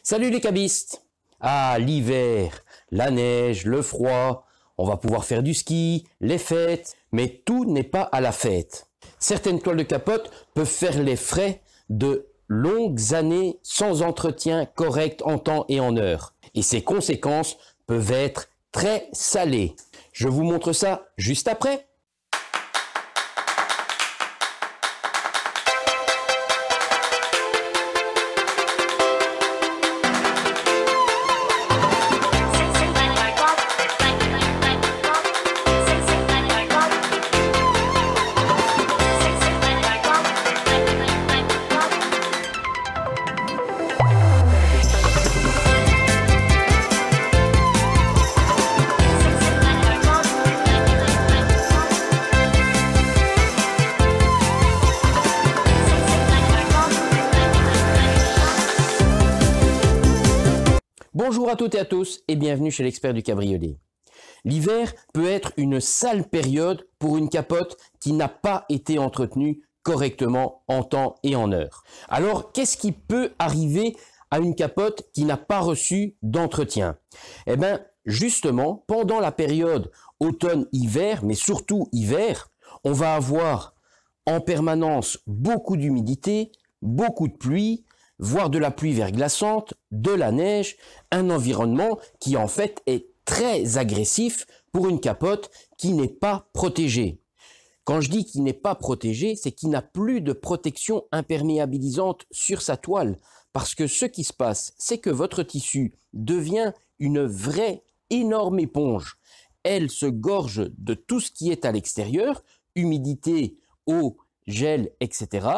Salut les cabistes! Ah, l'hiver, la neige, le froid, on va pouvoir faire du ski, les fêtes, mais tout n'est pas à la fête. Certaines toiles de capote peuvent faire les frais de longues années sans entretien correct en temps et en heure. Et ces conséquences peuvent être très salées. Je vous montre ça juste après. Bonjour à toutes et à tous et bienvenue chez l'expert du cabriolet. L'hiver peut être une sale période pour une capote qui n'a pas été entretenue correctement en temps et en heure. Alors, qu'est-ce qui peut arriver à une capote qui n'a pas reçu d'entretien? Eh bien, justement, pendant la période automne-hiver, mais surtout hiver, on va avoir en permanence beaucoup d'humidité, beaucoup de pluie, voire de la pluie verglaçante, de la neige, un environnement qui en fait est très agressif pour une capote qui n'est pas protégée. Quand je dis qu'il n'est pas protégé, c'est qu'il n'a plus de protection imperméabilisante sur sa toile. Parce que ce qui se passe, c'est que votre tissu devient une vraie énorme éponge. Elle se gorge de tout ce qui est à l'extérieur, humidité, eau, gel, etc.,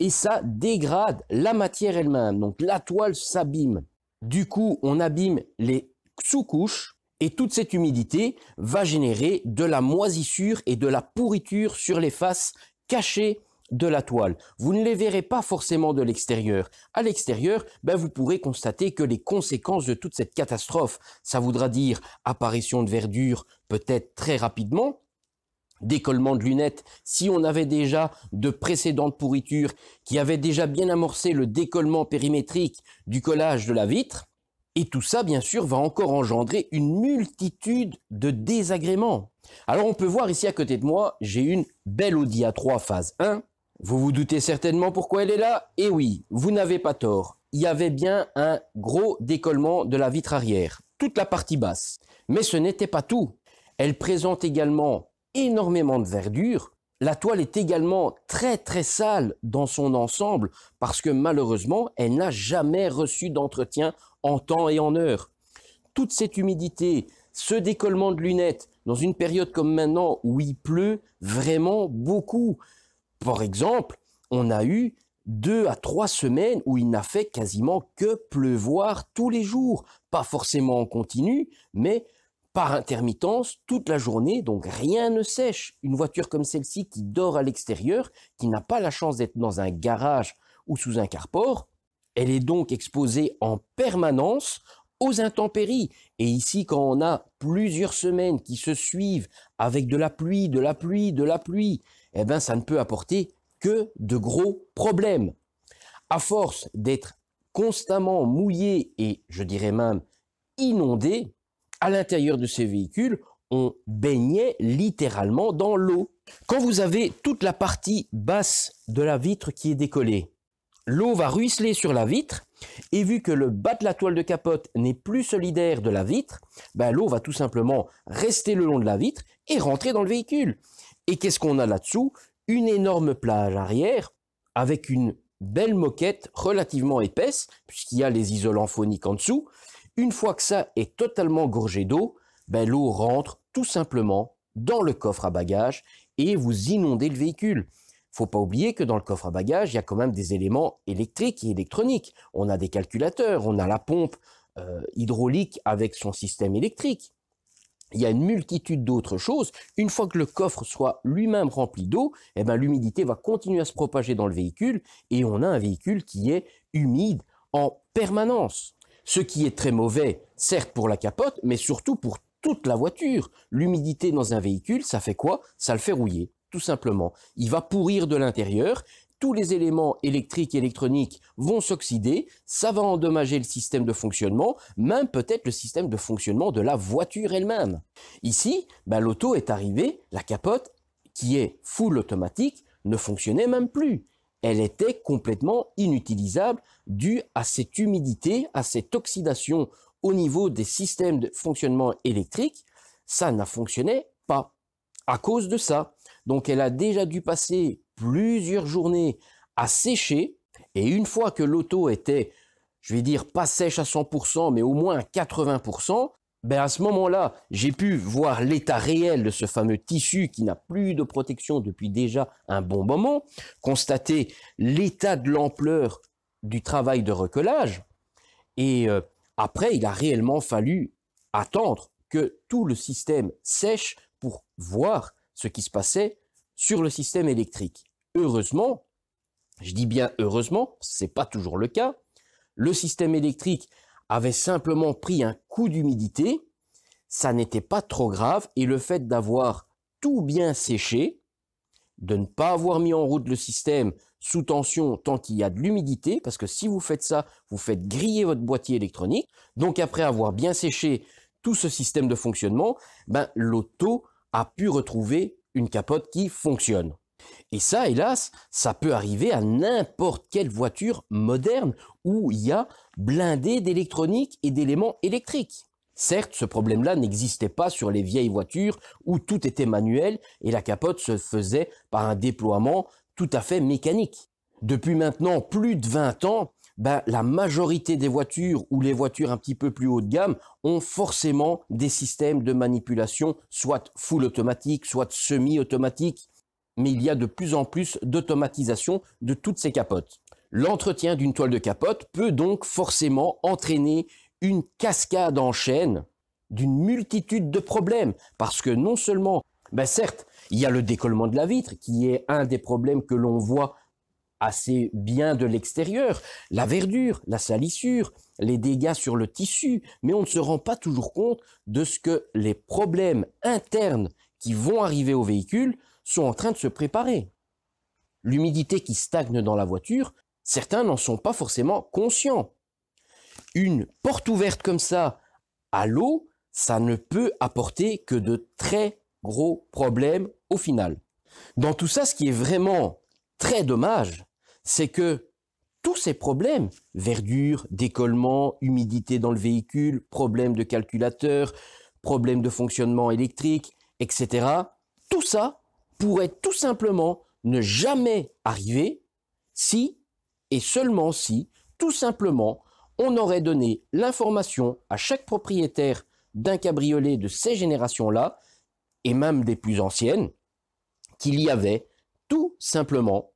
et ça dégrade la matière elle-même. Donc la toile s'abîme. Du coup, on abîme les sous-couches et toute cette humidité va générer de la moisissure et de la pourriture sur les faces cachées de la toile. Vous ne les verrez pas forcément de l'extérieur. À l'extérieur, vous pourrez constater que les conséquences de toute cette catastrophe, ça voudra dire apparition de verdure peut-être très rapidement, décollement de lunettes, si on avait déjà de précédentes pourritures qui avaient déjà bien amorcé le décollement périmétrique du collage de la vitre, et tout ça, bien sûr, va encore engendrer une multitude de désagréments. Alors, on peut voir ici à côté de moi, j'ai une belle Audi A3 phase 1. Vous vous doutez certainement pourquoi elle est là? Et oui, vous n'avez pas tort. Il y avait bien un gros décollement de la vitre arrière, toute la partie basse. Mais ce n'était pas tout. Elle présente également énormément de verdure. La toile est également très très sale dans son ensemble parce que malheureusement, elle n'a jamais reçu d'entretien en temps et en heure. Toute cette humidité, ce décollement de lunettes dans une période comme maintenant où il pleut vraiment beaucoup. Par exemple, on a eu 2 à 3 semaines où il n'a fait quasiment que pleuvoir tous les jours. Pas forcément en continu, mais par intermittence, toute la journée, donc rien ne sèche. Une voiture comme celle-ci qui dort à l'extérieur, qui n'a pas la chance d'être dans un garage ou sous un carport, elle est donc exposée en permanence aux intempéries. Et ici, quand on a plusieurs semaines qui se suivent avec de la pluie, de la pluie, de la pluie, ça ne peut apporter que de gros problèmes. À force d'être constamment mouillé et je dirais même inondé, à l'intérieur de ces véhicules, on baignait littéralement dans l'eau. Quand vous avez toute la partie basse de la vitre qui est décollée, l'eau va ruisseler sur la vitre et vu que le bas de la toile de capote n'est plus solidaire de la vitre, l'eau va tout simplement rester le long de la vitre et rentrer dans le véhicule. Et qu'est-ce qu'on a là-dessous? Une énorme plage arrière avec une belle moquette relativement épaisse puisqu'il y a les isolants phoniques en dessous. Une fois que ça est totalement gorgé d'eau, l'eau rentre tout simplement dans le coffre à bagages et vous inondez le véhicule. Faut pas oublier que dans le coffre à bagages, il y a quand même des éléments électriques et électroniques. On a des calculateurs, on a la pompe hydraulique avec son système électrique. Il y a une multitude d'autres choses. Une fois que le coffre soit lui-même rempli d'eau, l'humidité va continuer à se propager dans le véhicule et on a un véhicule qui est humide en permanence. Ce qui est très mauvais, certes pour la capote, mais surtout pour toute la voiture. L'humidité dans un véhicule, ça fait quoi? Ça le fait rouiller, tout simplement. Il va pourrir de l'intérieur tous les éléments électriques et électroniques vont s'oxyder, ça va endommager le système de fonctionnement, même peut-être le système de fonctionnement de la voiture elle-même. Ici, l'auto est arrivée, la capote, qui est full automatique, ne fonctionnait même plus. Elle était complètement inutilisable due à cette humidité, à cette oxydation au niveau des systèmes de fonctionnement électrique. Ça ne fonctionnait pas à cause de ça. Donc elle a déjà dû passer plusieurs journées à sécher, et une fois que l'auto était, je vais dire, pas sèche à 100%, mais au moins à 80%, à ce moment-là, j'ai pu voir l'état réel de ce fameux tissu qui n'a plus de protection depuis déjà un bon moment, constater l'état de l'ampleur du travail de recollage, et après, il a réellement fallu attendre que tout le système sèche pour voir ce qui se passait sur le système électrique. Heureusement, je dis bien heureusement, ce n'est pas toujours le cas, le système électrique avait simplement pris un coup d'humidité, ça n'était pas trop grave, et le fait d'avoir tout bien séché, de ne pas avoir mis en route le système sous tension tant qu'il y a de l'humidité, parce que si vous faites ça, vous faites griller votre boîtier électronique. Donc après avoir bien séché tout ce système de fonctionnement, l'auto a pu retrouver une capote qui fonctionne. Et ça, hélas, ça peut arriver à n'importe quelle voiture moderne où il y a blindé d'électronique et d'éléments électriques. Certes, ce problème-là n'existait pas sur les vieilles voitures où tout était manuel et la capote se faisait par un déploiement tout à fait mécanique. Depuis maintenant plus de 20 ans, la majorité des voitures ou les voitures un petit peu plus haut de gamme ont forcément des systèmes de manipulation, soit full automatique, soit semi-automatique, mais il y a de plus en plus d'automatisation de toutes ces capotes. L'entretien d'une toile de capote peut donc forcément entraîner une cascade en chaîne d'une multitude de problèmes, parce que non seulement, certes, il y a le décollement de la vitre, qui est un des problèmes que l'on voit assez bien de l'extérieur, la verdure, la salissure, les dégâts sur le tissu, mais on ne se rend pas toujours compte de ce que les problèmes internes qui vont arriver au véhicule sont en train de se préparer. L'humidité qui stagne dans la voiture, certains n'en sont pas forcément conscients. Une porte ouverte comme ça à l'eau, ça ne peut apporter que de très gros problèmes au final. Dans tout ça, ce qui est vraiment très dommage, c'est que tous ces problèmes, verdure, décollement, humidité dans le véhicule, problèmes de calculateur, problèmes de fonctionnement électrique, etc., tout ça pourrait tout simplement ne jamais arriver si, et seulement si, tout simplement, on aurait donné l'information à chaque propriétaire d'un cabriolet de ces générations-là, et même des plus anciennes, qu'il y avait tout simplement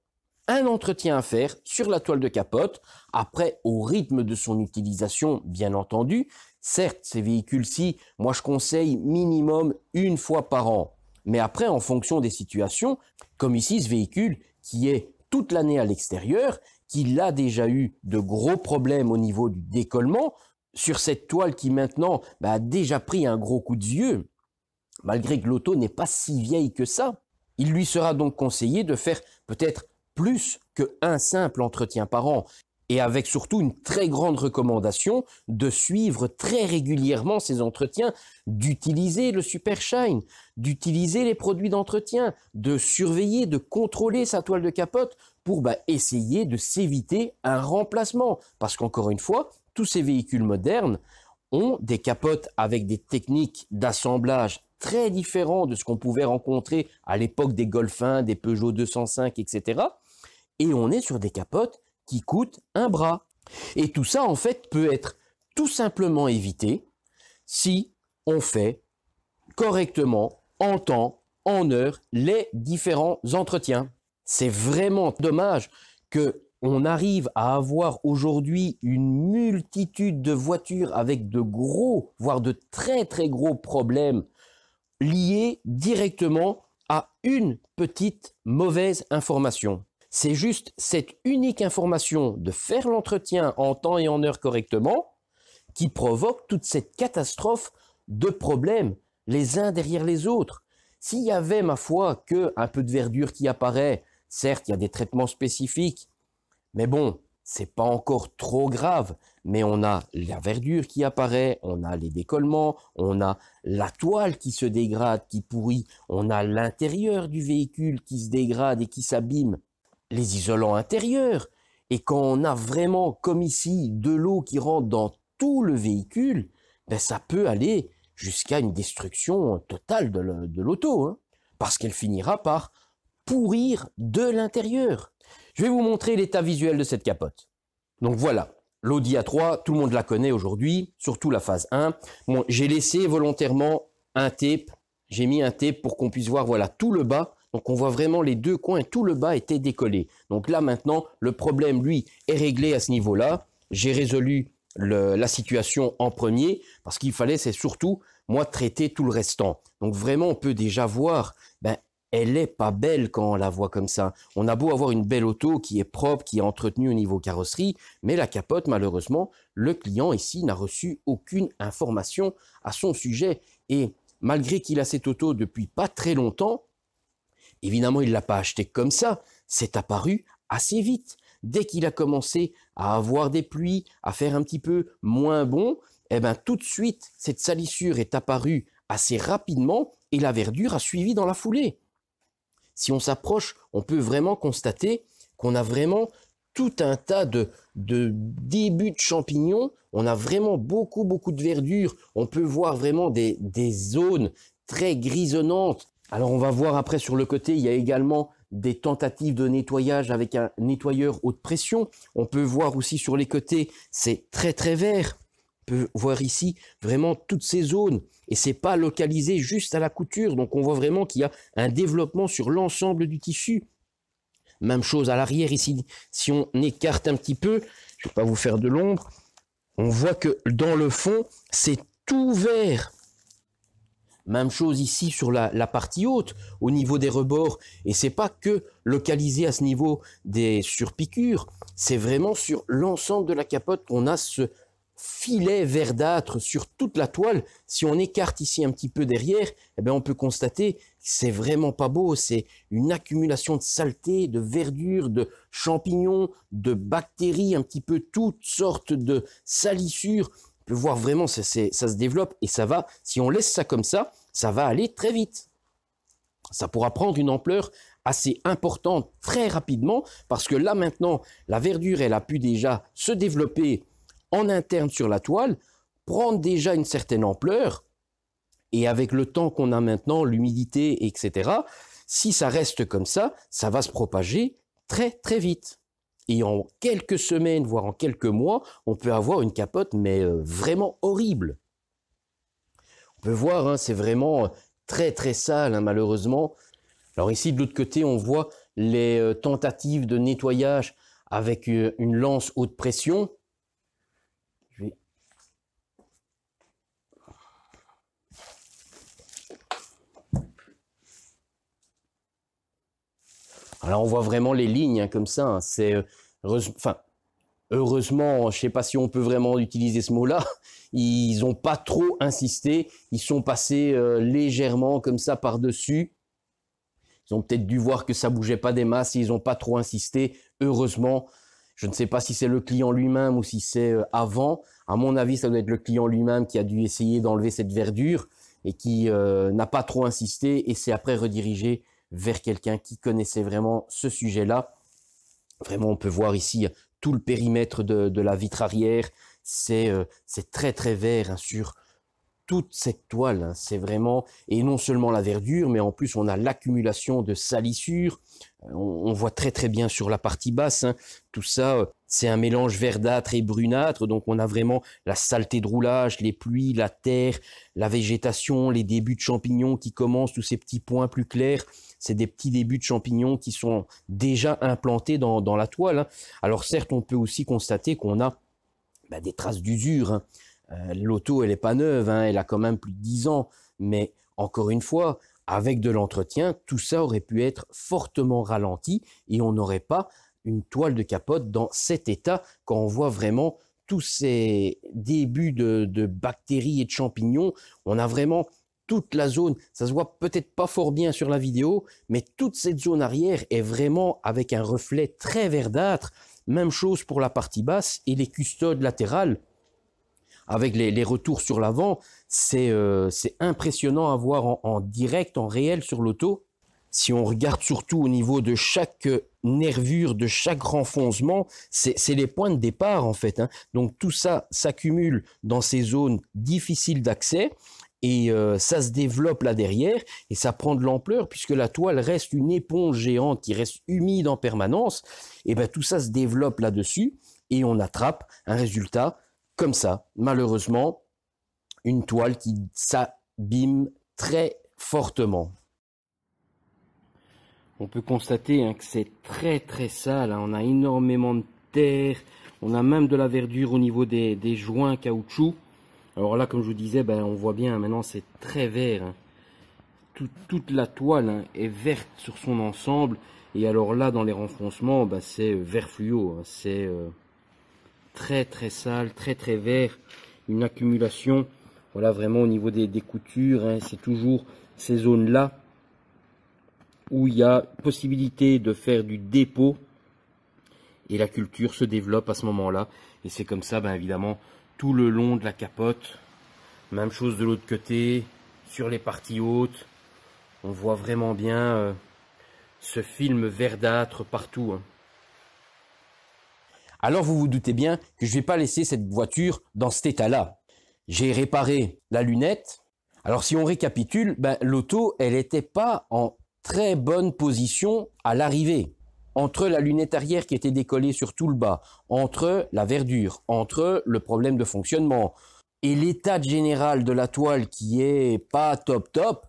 un entretien à faire sur la toile de capote, après au rythme de son utilisation, bien entendu. Certes, ces véhicules-ci, moi je conseille minimum une fois par an, mais après en fonction des situations, comme ici ce véhicule qui est toute l'année à l'extérieur, qu'il a déjà eu de gros problèmes au niveau du décollement, sur cette toile qui maintenant a déjà pris un gros coup de vieux, malgré que l'auto n'est pas si vieille que ça. Il lui sera donc conseillé de faire peut-être plus qu'un simple entretien par an, et avec surtout une très grande recommandation de suivre très régulièrement ces entretiens, d'utiliser le Super Shine, d'utiliser les produits d'entretien, de surveiller, de contrôler sa toile de capote pour essayer de s'éviter un remplacement. Parce qu'encore une fois, tous ces véhicules modernes ont des capotes avec des techniques d'assemblage très différents de ce qu'on pouvait rencontrer à l'époque des Golf 1, des Peugeot 205, etc. Et on est sur des capotes qui coûtent un bras. Et tout ça, en fait, peut être tout simplement évité si on fait correctement, en temps, en heure, les différents entretiens. C'est vraiment dommage qu'on arrive à avoir aujourd'hui une multitude de voitures avec de gros, voire de très très gros problèmes liés directement à une petite mauvaise information. C'est juste cette unique information de faire l'entretien en temps et en heure correctement qui provoque toute cette catastrophe de problèmes les uns derrière les autres. S'il y avait, ma foi, qu'un peu de verdure qui apparaît, Certes, il y a des traitements spécifiques, mais bon, c'est pas encore trop grave. Mais on a la verdure qui apparaît, on a les décollements, on a la toile qui se dégrade, qui pourrit, on a l'intérieur du véhicule qui se dégrade et qui s'abîme, les isolants intérieurs. Et quand on a vraiment, comme ici, de l'eau qui rentre dans tout le véhicule, ben ça peut aller jusqu'à une destruction totale de l'auto, hein, parce qu'elle finira par pourrir de l'intérieur. Je vais vous montrer l'état visuel de cette capote. Donc voilà, l'Audi A3, tout le monde la connaît aujourd'hui, surtout la phase 1. Bon, j'ai laissé volontairement un tape, j'ai mis un tape pour qu'on puisse voir voilà, tout le bas. Donc on voit vraiment les deux coins, tout le bas était décollé. Donc là maintenant, le problème, lui, est réglé à ce niveau-là. J'ai résolu la situation en premier, parce qu'il fallait, c'est surtout, moi, traiter tout le restant. Donc vraiment, on peut déjà voir, ben, elle est pas belle quand on la voit comme ça. On a beau avoir une belle auto qui est propre, qui est entretenue au niveau carrosserie, mais la capote, malheureusement, le client ici n'a reçu aucune information à son sujet. Et malgré qu'il a cette auto depuis pas très longtemps, évidemment, il ne l'a pas acheté comme ça. C'est apparu assez vite. Dès qu'il a commencé à avoir des pluies, à faire un petit peu moins bon, eh ben, tout de suite, cette salissure est apparue assez rapidement et la verdure a suivi dans la foulée. Si on s'approche, on peut vraiment constater qu'on a vraiment tout un tas de débuts de champignons. On a vraiment beaucoup de verdure. On peut voir vraiment des zones très grisonnantes. Alors on va voir après sur le côté, il y a également des tentatives de nettoyage avec un nettoyeur haute pression. On peut voir aussi sur les côtés, c'est très vert. On peut voir ici vraiment toutes ces zones. Et c'est pas localisé juste à la couture. Donc on voit vraiment qu'il y a un développement sur l'ensemble du tissu. Même chose à l'arrière ici. Si on écarte un petit peu, je vais pas vous faire de l'ombre, on voit que dans le fond, c'est tout vert. Même chose ici sur la partie haute, au niveau des rebords. Et c'est pas que localisé à ce niveau des surpiqûres, c'est vraiment sur l'ensemble de la capote qu'on a ce filet verdâtre sur toute la toile. Si on écarte ici un petit peu derrière, eh bien on peut constater que c'est vraiment pas beau. C'est une accumulation de saleté, de verdure, de champignons, de bactéries, un petit peu toutes sortes de salissures. On peut voir vraiment ça se développe et ça va, si on laisse ça comme ça va aller très vite. Ça pourra prendre une ampleur assez importante très rapidement parce que là maintenant, la verdure, elle a pu déjà se développer en interne sur la toile, prendre déjà une certaine ampleur et avec le temps qu'on a maintenant, l'humidité, etc., si ça reste comme ça va se propager très vite. Et en quelques semaines, voire en quelques mois, on peut avoir une capote, mais vraiment horrible. On peut voir, hein, c'est vraiment très sale, hein, malheureusement. Alors ici, de l'autre côté, on voit les tentatives de nettoyage avec une lance haute pression. Alors on voit vraiment les lignes hein, comme ça. Hein. C'est heureusement, je ne sais pas si on peut vraiment utiliser ce mot-là. Ils n'ont pas trop insisté. Ils sont passés légèrement comme ça par-dessus. Ils ont peut-être dû voir que ça bougeait pas des masses. Et ils n'ont pas trop insisté. Heureusement, je ne sais pas si c'est le client lui-même ou si c'est avant. À mon avis, ça doit être le client lui-même qui a dû essayer d'enlever cette verdure et qui n'a pas trop insisté et s'est après redirigé vers quelqu'un qui connaissait vraiment ce sujet-là. Vraiment, on peut voir ici tout le périmètre de la vitre arrière. C'est très vert hein, sur toute cette toile. Hein. C'est vraiment, et non seulement la verdure, mais en plus on a l'accumulation de salissures. On voit très bien sur la partie basse. Hein. Tout ça, c'est un mélange verdâtre et brunâtre. Donc on a vraiment la saleté de roulage, les pluies, la terre, la végétation, les débuts de champignons qui commencent, tous ces petits points plus clairs. C'est des petits débuts de champignons qui sont déjà implantés dans la toile. Hein. Alors certes, on peut aussi constater qu'on a des traces d'usure. Hein. L'auto, elle n'est pas neuve, hein, elle a quand même plus de 10 ans. Mais encore une fois, avec de l'entretien, tout ça aurait pu être fortement ralenti et on n'aurait pas une toile de capote dans cet état quand on voit vraiment tous ces débuts de bactéries et de champignons. On a vraiment toute la zone, ça se voit peut-être pas fort bien sur la vidéo, mais toute cette zone arrière est vraiment avec un reflet très verdâtre. Même chose pour la partie basse et les custodes latérales. Avec les retours sur l'avant, c'est impressionnant à voir en direct, en réel sur l'auto. Si on regarde surtout au niveau de chaque nervure, de chaque renfoncement, c'est les points de départ en fait, hein. Donc tout ça s'accumule dans ces zones difficiles d'accès et ça se développe là derrière et ça prend de l'ampleur puisque la toile reste une éponge géante qui reste humide en permanence. Et bien tout ça se développe là-dessus et on attrape un résultat comme ça, malheureusement, une toile qui s'abîme très fortement. On peut constater que c'est très très sale, hein. On a énormément de terre, on a même de la verdure au niveau des joints caoutchouc. Alors là, comme je vous disais, on voit bien, maintenant c'est très vert, hein. Toute la toile est verte sur son ensemble. Et alors là, dans les renfoncements, c'est vert fluo, hein. C'est très très sale, très très vert, une accumulation, voilà, vraiment au niveau des coutures, hein, c'est toujours ces zones là où il y a possibilité de faire du dépôt et la culture se développe à ce moment là et c'est comme ça évidemment tout le long de la capote. Même chose de l'autre côté, sur les parties hautes, on voit vraiment bien ce film verdâtre partout, hein. Alors vous vous doutez bien que je ne vais pas laisser cette voiture dans cet état-là. J'ai réparé la lunette. Alors si on récapitule, l'auto, elle n'était pas en très bonne position à l'arrivée. Entre la lunette arrière qui était décollée sur tout le bas, entre la verdure, entre le problème de fonctionnement et l'état général de la toile qui est pas top top,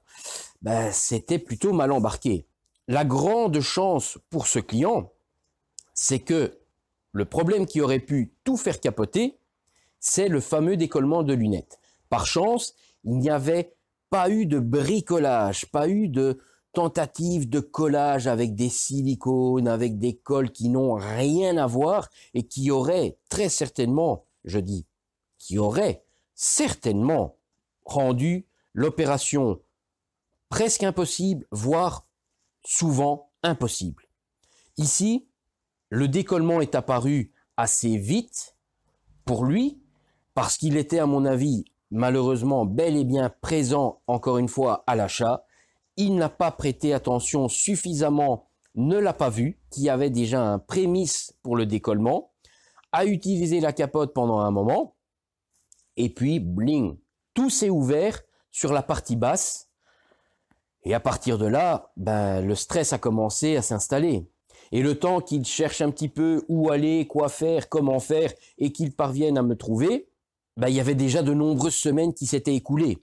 c'était plutôt mal embarqué. La grande chance pour ce client, c'est que le problème qui aurait pu tout faire capoter, c'est le fameux décollement de lunettes. Par chance, il n'y avait pas eu de bricolage, pas eu de tentative de collage avec des silicones, avec des colles qui n'ont rien à voir et qui auraient très certainement, je dis, qui auraient certainement rendu l'opération presque impossible, voire souvent impossible. Ici, le décollement est apparu assez vite pour lui, parce qu'il était, à mon avis, malheureusement bel et bien présent, encore une fois, à l'achat. Il n'a pas prêté attention suffisamment, ne l'a pas vu, qu'il y avait déjà un prémisse pour le décollement, a utilisé la capote pendant un moment, et puis, bling, tout s'est ouvert sur la partie basse, et à partir de là, le stress a commencé à s'installer. Et le temps qu'il cherche un petit peu où aller, quoi faire, comment faire, et qu'il parvienne à me trouver, il y avait déjà de nombreuses semaines qui s'étaient écoulées.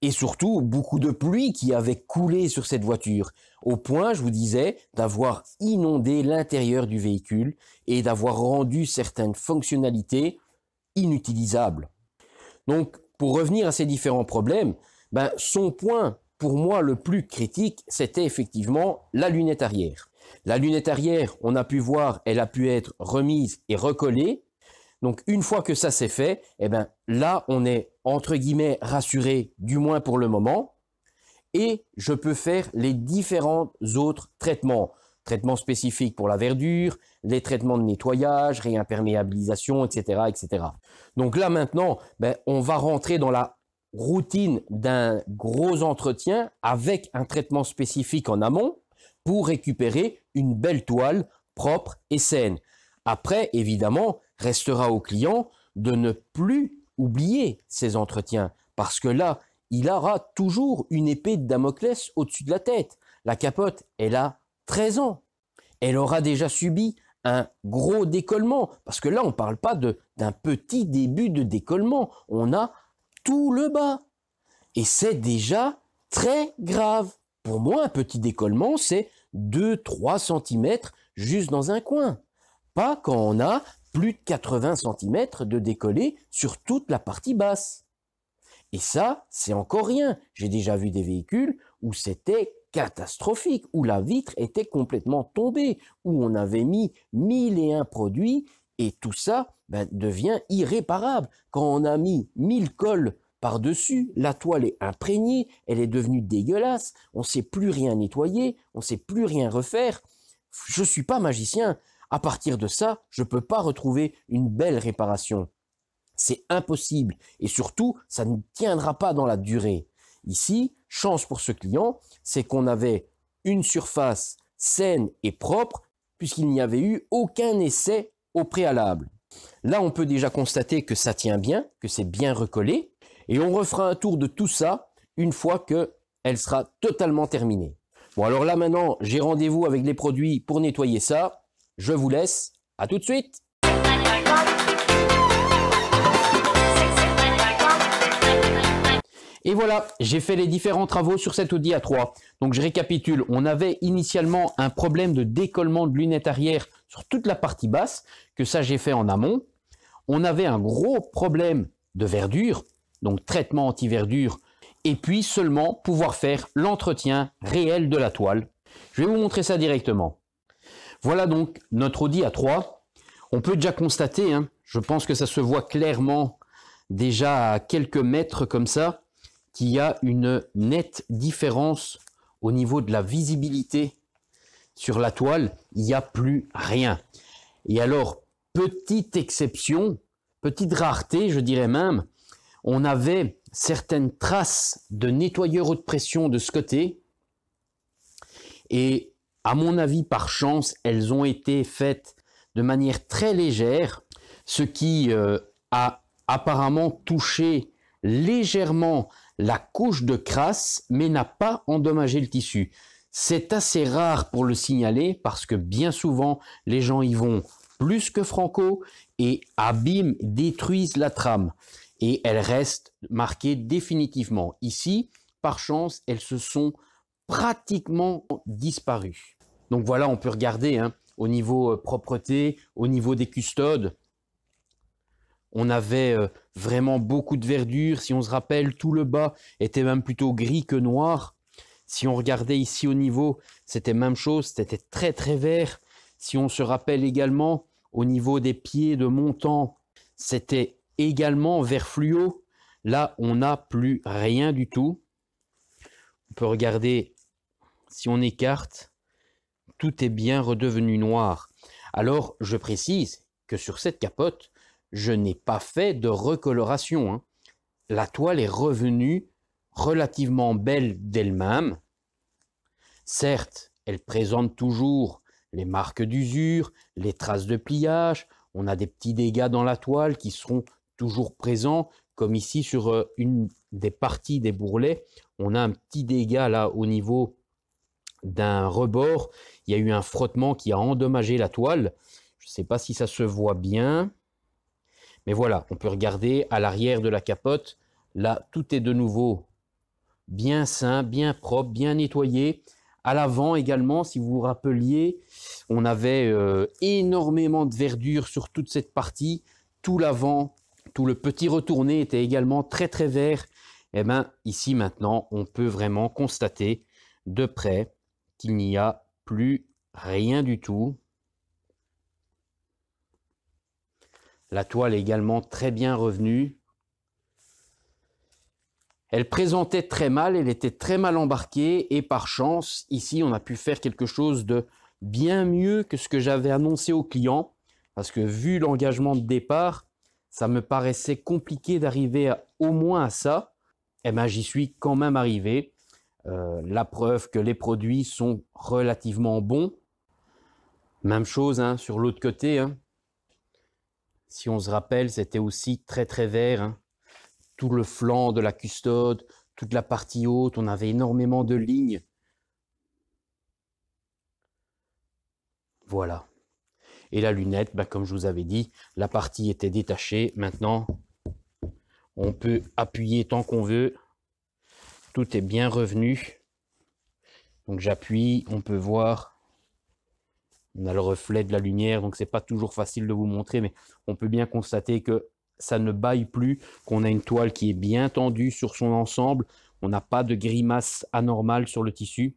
Et surtout, beaucoup de pluie qui avait coulé sur cette voiture, au point, je vous disais, d'avoir inondé l'intérieur du véhicule et d'avoir rendu certaines fonctionnalités inutilisables. Donc, pour revenir à ces différents problèmes, son point, pour moi, le plus critique, c'était effectivement la lunette arrière. La lunette arrière, on a pu voir, elle a pu être remise et recollée. Donc, une fois que ça s'est fait, là, on est, entre guillemets, rassuré, du moins pour le moment. Et je peux faire les différents autres traitements. Traitements spécifiques pour la verdure, les traitements de nettoyage, réimperméabilisation, etc., etc. Donc là, maintenant, on va rentrer dans la routine d'un gros entretien avec un traitement spécifique en amont pour récupérer une belle toile propre et saine. Après, évidemment, restera au client de ne plus oublier ces entretiens parce que là, il aura toujours une épée de Damoclès au-dessus de la tête. La capote, elle a 13 ans. Elle aura déjà subi un gros décollement parce que là, on ne parle pas d'un petit début de décollement. On a tout le bas. Et c'est déjà très grave. Pour moi, un petit décollement, c'est 2-3 cm juste dans un coin. Pas quand on a plus de 80 cm de décollé sur toute la partie basse. Et ça, c'est encore rien. J'ai déjà vu des véhicules où c'était catastrophique, où la vitre était complètement tombée, où on avait mis 1001 produits et tout ça devient irréparable. Quand on a mis 1000 colles par-dessus, la toile est imprégnée, elle est devenue dégueulasse, on ne sait plus rien nettoyer, on ne sait plus rien refaire. Je ne suis pas magicien. À partir de ça, je ne peux pas retrouver une belle réparation. C'est impossible et surtout, ça ne tiendra pas dans la durée. Ici, chance pour ce client, c'est qu'on avait une surface saine et propre puisqu'il n'y avait eu aucun essai au préalable. Là, on peut déjà constater que ça tient bien, que c'est bien recollé et on refera un tour de tout ça une fois qu'elle sera totalement terminée. Bon, alors là maintenant, j'ai rendez-vous avec les produits pour nettoyer ça. Je vous laisse, à tout de suite. Et voilà, j'ai fait les différents travaux sur cet Audi A3. Donc je récapitule, on avait initialement un problème de décollement de lunettes arrière sur toute la partie basse, que ça j'ai fait en amont. On avait un gros problème de verdure, donc traitement anti-verdure, et puis seulement pouvoir faire l'entretien réel de la toile. Je vais vous montrer ça directement. Voilà donc notre Audi A3. On peut déjà constater, je pense que ça se voit clairement déjà à quelques mètres comme ça, qu'il y a une nette différence au niveau de la visibilité sur la toile. Il n'y a plus rien. Et alors, petite exception, petite rareté, je dirais même, on avait certaines traces de nettoyeur haute pression de ce côté. Et à mon avis, par chance, elles ont été faites de manière très légère, ce qui a apparemment touché légèrement la couche de crasse, mais n'a pas endommagé le tissu. C'est assez rare pour le signaler parce que bien souvent, les gens y vont plus que franco et abîment, détruisent la trame. Et elle reste marquée définitivement. Ici, par chance, elles se sont pratiquement disparues. Donc voilà, on peut regarder au niveau propreté, au niveau des custodes. On avait vraiment beaucoup de verdure. Si on se rappelle, tout le bas était même plutôt gris que noir. Si on regardait ici au niveau, c'était même chose, c'était très très vert. Si on se rappelle également, au niveau des pieds de montant, c'était également vert fluo. Là, on n'a plus rien du tout. On peut regarder, si on écarte, tout est bien redevenu noir. Alors, je précise que sur cette capote, je n'ai pas fait de recoloration. La toile est revenue relativement belle d'elle-même. Certes, elle présente toujours les marques d'usure, les traces de pliage. On a des petits dégâts dans la toile qui seront toujours présents, comme ici sur une des parties des bourrelets. On a un petit dégât là au niveau d'un rebord. Il y a eu un frottement qui a endommagé la toile. Je ne sais pas si ça se voit bien. Mais voilà, on peut regarder à l'arrière de la capote. Là, tout est de nouveau bien sain, bien propre, bien nettoyé. À l'avant également, si vous vous rappeliez, on avait énormément de verdure sur toute cette partie. Tout l'avant, tout le petit retourné était également très très vert. Et bien ici maintenant, on peut vraiment constater de près qu'il n'y a plus rien du tout. La toile est également très bien revenue. Elle présentait très mal, elle était très mal embarquée et par chance, ici, on a pu faire quelque chose de bien mieux que ce que j'avais annoncé au client parce que vu l'engagement de départ, ça me paraissait compliqué d'arriver au moins à ça. Et bien, j'y suis quand même arrivé. La preuve que les produits sont relativement bons. Même chose sur l'autre côté. Si on se rappelle, c'était aussi très très vert. Tout le flanc de la custode, toute la partie haute, on avait énormément de lignes. Voilà. Et la lunette, comme je vous avais dit, la partie était détachée. Maintenant, on peut appuyer tant qu'on veut. Tout est bien revenu. Donc j'appuie, on peut voir. On a le reflet de la lumière, donc c'est pas toujours facile de vous montrer, mais on peut bien constater que ça ne bâille plus, qu'on a une toile qui est bien tendue sur son ensemble. On n'a pas de grimace anormale sur le tissu.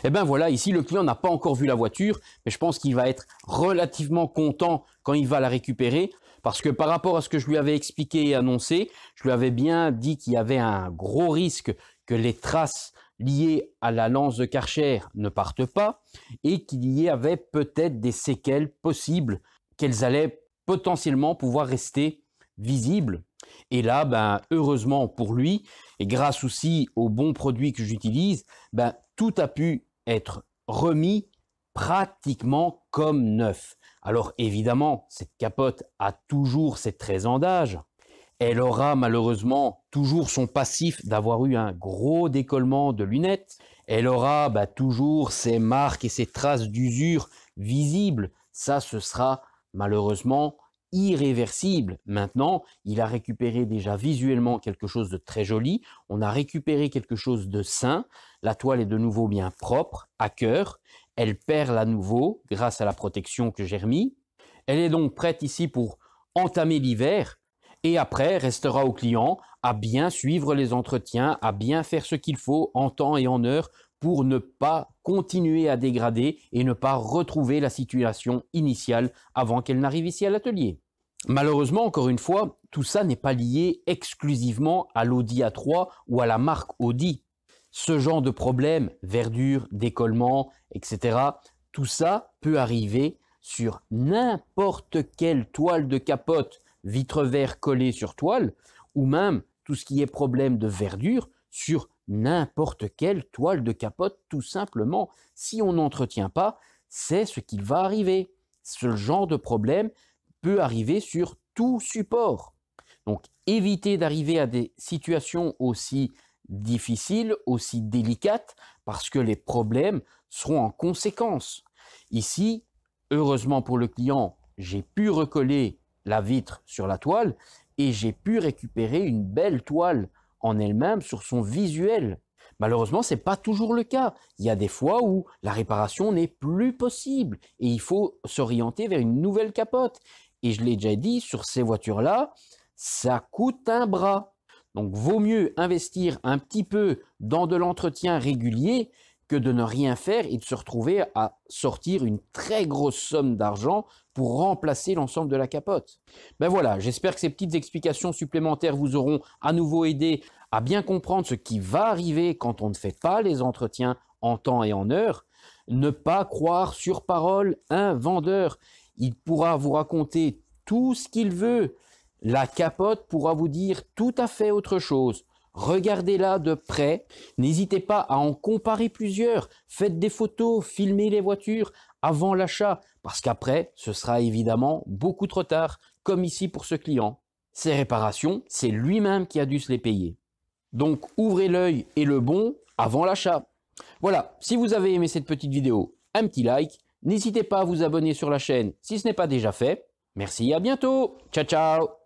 Eh bien voilà, ici le client n'a pas encore vu la voiture, mais je pense qu'il va être relativement content quand il va la récupérer, parce que par rapport à ce que je lui avais expliqué et annoncé, je lui avais bien dit qu'il y avait un gros risque que les traces liées à la lance de Karcher ne partent pas, et qu'il y avait peut-être des séquelles possibles, qu'elles allaient potentiellement pouvoir rester visibles. Et là, ben, heureusement pour lui, et grâce aussi aux bons produits que j'utilise, ben, tout a pu être remis pratiquement comme neuf. Alors évidemment, cette capote a toujours ses 13 ans d'âge. Elle aura malheureusement toujours son passif d'avoir eu un gros décollement de lunettes. Elle aura toujours ses marques et ses traces d'usure visibles. Ça, ce sera malheureusement irréversible. Maintenant, il a récupéré déjà visuellement quelque chose de très joli. On a récupéré quelque chose de sain. La toile est de nouveau bien propre, à cœur. Elle perle à nouveau grâce à la protection que j'ai remis. Elle est donc prête ici pour entamer l'hiver. Et après, restera au client à bien suivre les entretiens, à bien faire ce qu'il faut en temps et en heure pour ne pas continuer à dégrader et ne pas retrouver la situation initiale avant qu'elle n'arrive ici à l'atelier. Malheureusement, encore une fois, tout ça n'est pas lié exclusivement à l'Audi A3 ou à la marque Audi. Ce genre de problème, verdure, décollement, etc., tout ça peut arriver sur n'importe quelle toile de capote, vitre vert collé sur toile, ou même tout ce qui est problème de verdure sur n'importe quelle toile de capote, tout simplement. Si on n'entretient pas, c'est ce qui va arriver. Ce genre de problème peut arriver sur tout support. Donc, évitez d'arriver à des situations aussi difficiles, aussi délicates, parce que les problèmes seront en conséquence. Ici, heureusement pour le client, j'ai pu recoller la vitre sur la toile et j'ai pu récupérer une belle toile en elle-même sur son visuel. Malheureusement, ce n'est pas toujours le cas. Il y a des fois où la réparation n'est plus possible et il faut s'orienter vers une nouvelle capote. Et je l'ai déjà dit, sur ces voitures-là, ça coûte un bras. Donc, vaut mieux investir un petit peu dans de l'entretien régulier que de ne rien faire et de se retrouver à sortir une très grosse somme d'argent pour remplacer l'ensemble de la capote. Ben voilà, j'espère que ces petites explications supplémentaires vous auront à nouveau aidé à bien comprendre ce qui va arriver quand on ne fait pas les entretiens en temps et en heure. Ne pas croire sur parole un vendeur. Il pourra vous raconter tout ce qu'il veut. La capote pourra vous dire tout à fait autre chose. Regardez-la de près, n'hésitez pas à en comparer plusieurs, faites des photos, filmez les voitures avant l'achat, parce qu'après, ce sera évidemment beaucoup trop tard, comme ici pour ce client. Ces réparations, c'est lui-même qui a dû se les payer. Donc ouvrez l'œil et le bon avant l'achat. Voilà, si vous avez aimé cette petite vidéo, un petit like, n'hésitez pas à vous abonner sur la chaîne si ce n'est pas déjà fait. Merci, à bientôt, ciao ciao.